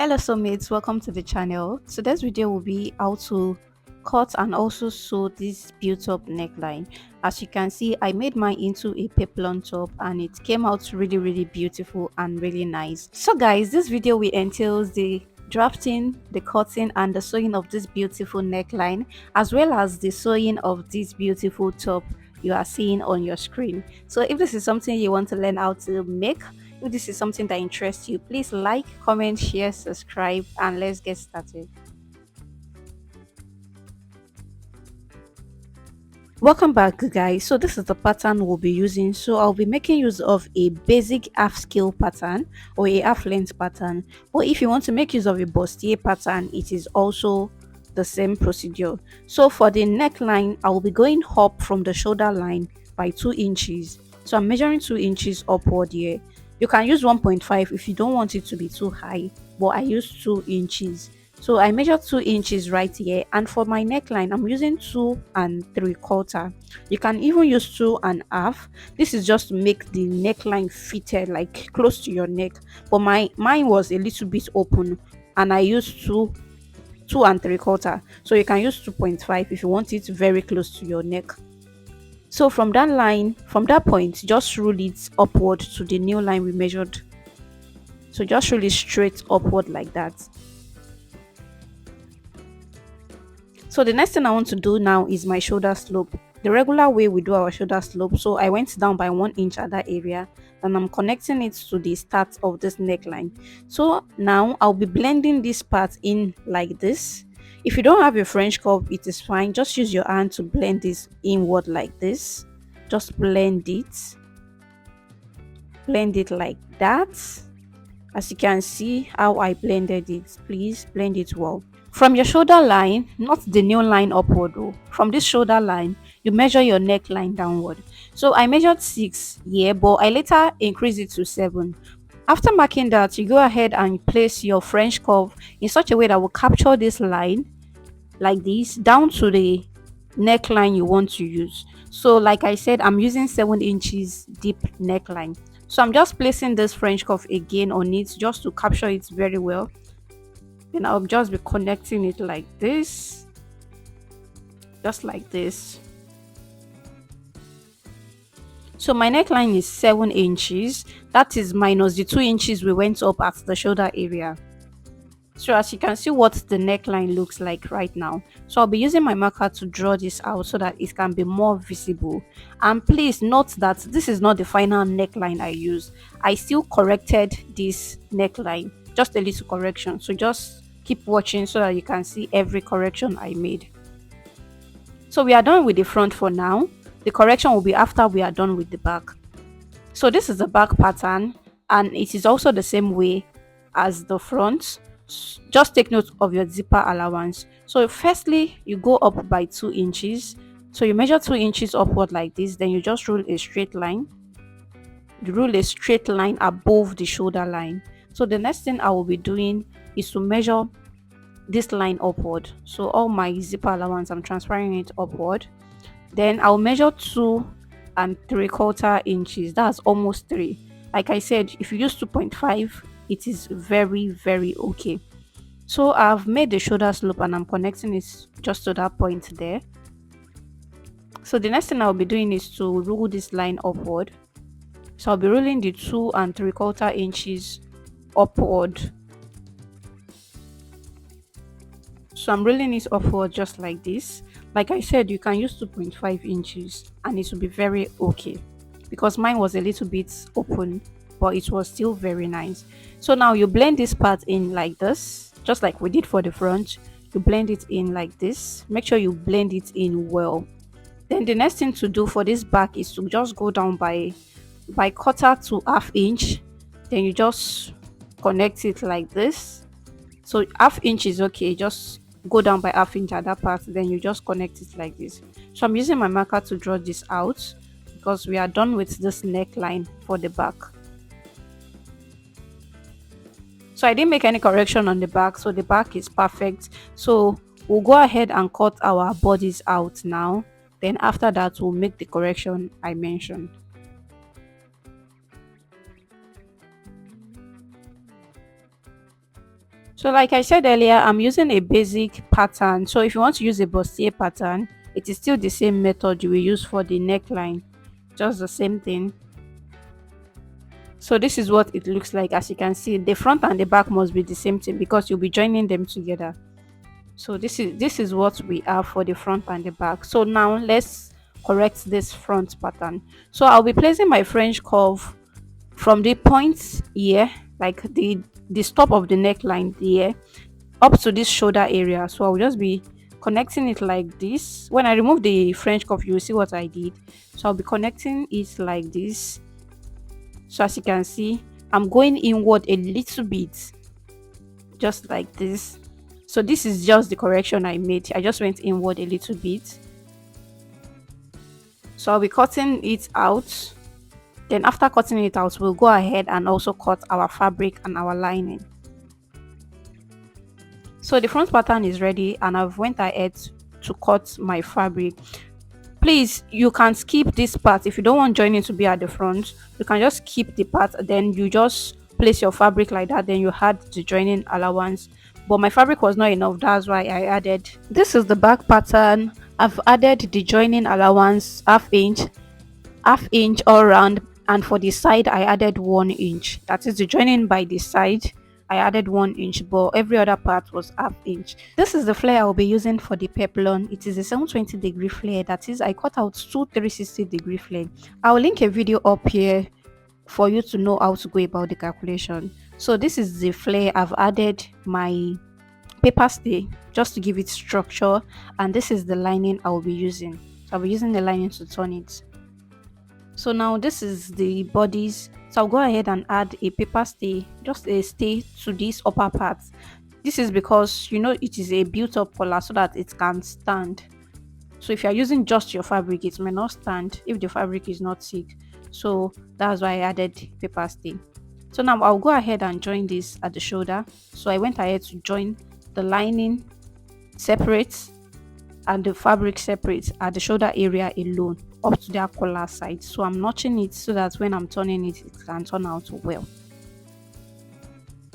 Hello soulmates, welcome to the channel. Today's video will be how to cut and also sew this built-up neckline. As you can see, I made mine into a peplum top and it came out really beautiful and really nice. So guys, this video will entails the drafting, the cutting and the sewing of this beautiful neckline, as well as the sewing of this beautiful top you are seeing on your screen. So if this is something you want to learn how to make, if this is something that interests you, please like, comment, share, subscribe, and let's get started. Welcome back guys. So this is the pattern we'll be using. So I'll be making use of a basic half scale pattern or a half length pattern, but if you want to make use of a bustier pattern, it is also the same procedure. So for the neckline, I will be going up from the shoulder line by 2 inches. So I'm measuring 2 inches upward here. You can use 1.5 if you don't want it to be too high, but I use 2 inches. So I measured 2 inches right here, and for my neckline I'm using 2 3/4. You can even use 2.5. This is just to make the neckline fitted like close to your neck, but mine was a little bit open and I used 2 and 3/4. So you can use 2.5 if you want it very close to your neck. So from that line, from that point, just rule it upward to the new line we measured. So just rule it straight upward like that. So the next thing I want to do now is my shoulder slope. The regular way we do our shoulder slope. So I went down by 1 inch at that area and I'm connecting it to the start of this neckline. So now I'll be blending this part in like this. If you don't have a French curve, it is fine. Just use your hand to blend this inward like this. Just blend it. Blend it like that. As you can see how I blended it, please blend it well. From your shoulder line, not the new line upward though, from this shoulder line, you measure your neckline downward. So I measured 6 here, but I later increased it to 7. After marking that, you go ahead and place your French curve in such a way that will capture this line like this down to the neckline you want to use. So like I said, I'm using 7 inches deep neckline. So I'm just placing this French curve again on it just to capture it very well. Then I'll just be connecting it like this, just like this. So my neckline is 7 inches. That is minus the 2 inches we went up at the shoulder area. So as you can see what the neckline looks like right now. So I'll be using my marker to draw this out so that it can be more visible. And please note that this is not the final neckline I use. I still corrected this neckline, just a little correction. So just keep watching so that you can see every correction I made. So we are done with the front for now. The correction will be after we are done with the back. So this is the back pattern and it is also the same way as the front. Just take note of your zipper allowance. So firstly, you go up by 2 inches. So you measure 2 inches upward like this, then you just rule a straight line. You rule a straight line above the shoulder line. So the next thing I will be doing is to measure this line upward. So all my zipper allowance, I'm transferring it upward. Then I'll measure 2 and 3/4 inches. That's almost 3. Like I said, if you use 2.5, it is very okay. So I've made the shoulder slope and I'm connecting it just to that point there. So the next thing I'll be doing is to rule this line upward. So I'll be rolling the 2 and 3/4 inches upward. So I'm rolling it upward just like this. Like I said, you can use 2.5 inches and it will be very okay because mine was a little bit open, but it was still very nice. So now you blend this part in like this, just like we did for the front. You blend it in like this. Make sure you blend it in well. Then the next thing to do for this back is to just go down by 1/4 to 1/2 inch. Then you just connect it like this. So 1/2 inch is okay, just go down by 1/2 inch at that part, then you just connect it like this. So I'm using my marker to draw this out because we are done with this neckline for the back. So I didn't make any correction on the back, so the back is perfect. So we'll go ahead and cut our bodies out now. Then after that, we'll make the correction I mentioned. So like I said earlier, I'm using a basic pattern. So if you want to use a bustier pattern, it is still the same method you will use for the neckline, just the same thing. So this is what it looks like. As you can see, the front and the back must be the same thing because you'll be joining them together. So this is what we have for the front and the back. So now let's correct this front pattern. So I'll be placing my French curve from the point here, like the stop of the neckline here, up to this shoulder area. So I'll just be connecting it like this. When I remove the French cuff, you will see what I did. So I'll be connecting it like this. So as you can see, I'm going inward a little bit, just like this. So this is just the correction I made. I just went inward a little bit. So I'll be cutting it out. Then after cutting it out, we'll go ahead and also cut our fabric and our lining. So the front pattern is ready and I've went ahead to cut my fabric. Please, you can skip this part. If you don't want joining to be at the front, you can just keep the part, then you just place your fabric like that, then you add the joining allowance. But my fabric was not enough, that's why I added. This is the back pattern. I've added the joining allowance half inch all around, and for the side I added 1 inch. That is the joining by the side. I added 1 inch, but every other part was half inch. This is the flare I'll be using for the peplum. It is a 720-degree flare. That is, I cut out two 360-degree flare. I'll link a video up here for you to know how to go about the calculation. So this is the flare. I've added my paper stay just to give it structure, and this is the lining I'll be using. So I'll be using the lining to turn it. So now this is the bodies. So I'll go ahead and add a paper stay, just a stay to this upper part. This is because it is a built up collar so that it can stand. So if you're using just your fabric, it may not stand if the fabric is not thick. So that's why I added paper stay. So now I'll go ahead and join this at the shoulder. So I went ahead to join the lining separate and the fabric separate at the shoulder area alone up to their collar side. So I'm notching it so that when I'm turning it, it can turn out well.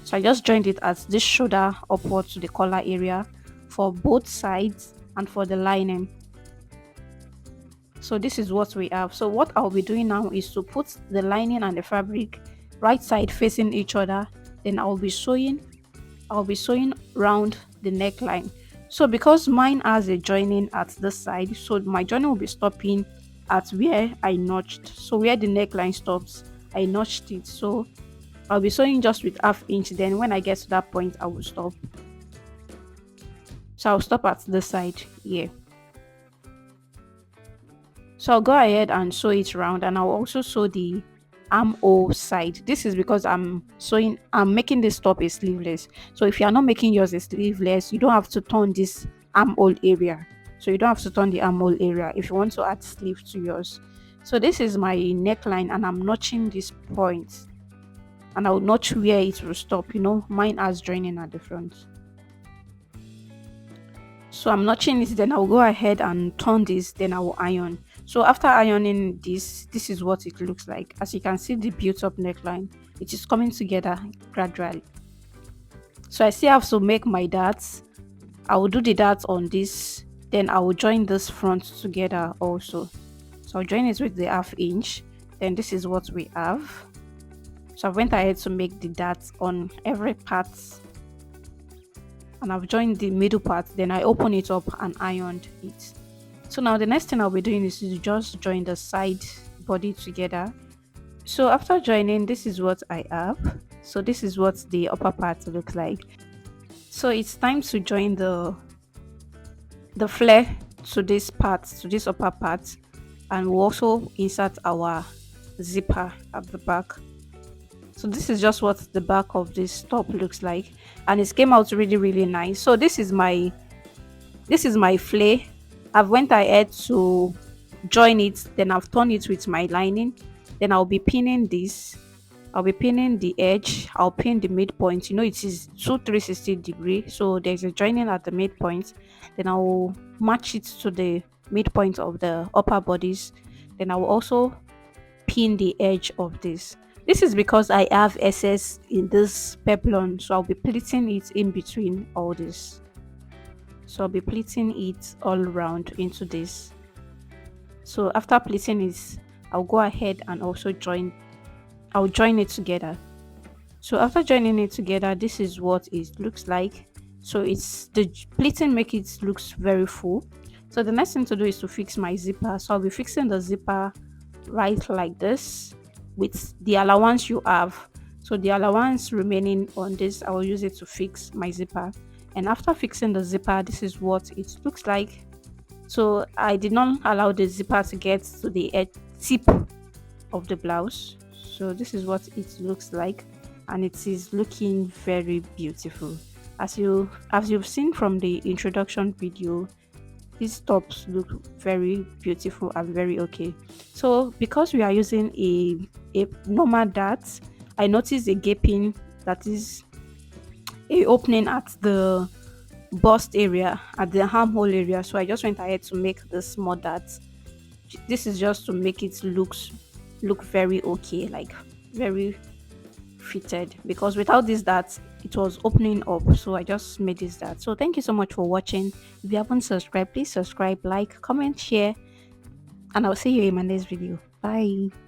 So I just joined it at this shoulder upward to the collar area for both sides and for the lining. So this is what we have. So what I'll be doing now is to put the lining and the fabric right side facing each other. Then I'll be sewing round the neckline. So because mine has a joining at this side, so my joining will be stopping at where I notched. So where the neckline stops, I notched it. So I'll be sewing just with half-inch. Then when I get to that point, I will stop. So I'll stop at this side here. So I'll go ahead and sew it round, and I'll also sew the armhole side. This is because I'm making this top a sleeveless. So if you are not making yours a sleeveless, you don't have to turn this armhole area. So you don't have to turn the armhole area if you want to add sleeve to yours. So this is my neckline, and I'm notching this point, and I'll notch where it will stop. Mine has joining at the front. So I'm notching it, then I'll go ahead and turn this, then I will iron. So after ironing this is what it looks like. As you can see, the built-up neckline, it is coming together gradually. So I still have to make my darts. I will do the darts on this, then I will join this front together also. So I'll join it with the half-inch. Then this is what we have. So I went ahead to make the darts on every part, and I've joined the middle part. Then I open it up and ironed it. So now the next thing I'll be doing is to just join the side body together. So after joining, this is what I have. So this is what the upper part looks like. So it's time to join the flare to this part, to this upper part, and we'll also insert our zipper at the back. So this is just what the back of this top looks like, and it came out really nice. So this is my flare. I've went ahead to join it, then I've turned it with my lining. Then I'll be pinning this. I'll be pinning the edge. I'll pin the midpoint. It is 360-degree, so there's a joining at the midpoint. Then I will match it to the midpoint of the upper bodies. Then I will also pin the edge of this. This is because I have excess in this peplon, so I'll be pleating it in between all this. So I'll be pleating it all around into this. So after pleating it, I'll go ahead and also I'll join it together. So after joining it together, this is what it looks like. So it's the pleating make it looks very full. So the next thing to do is to fix my zipper. So I'll be fixing the zipper right like this with the allowance you have. So the allowance remaining on this, I will use it to fix my zipper. And after fixing the zipper, this is what it looks like. So I did not allow the zipper to get to the tip of the blouse. So this is what it looks like, and it is looking very beautiful. As you've seen from the introduction video, these tops look very beautiful and very okay. So because we are using a normal dart, I noticed a gaping, that is a opening at the bust area, at the armhole area. So I just went ahead to make the small dart. This is just to make it look very okay, like very fitted, because without this that it was opening up, so I just made this that. So thank you so much for watching. If you haven't subscribed, please subscribe, like, comment, share, and I'll see you in my next video. Bye.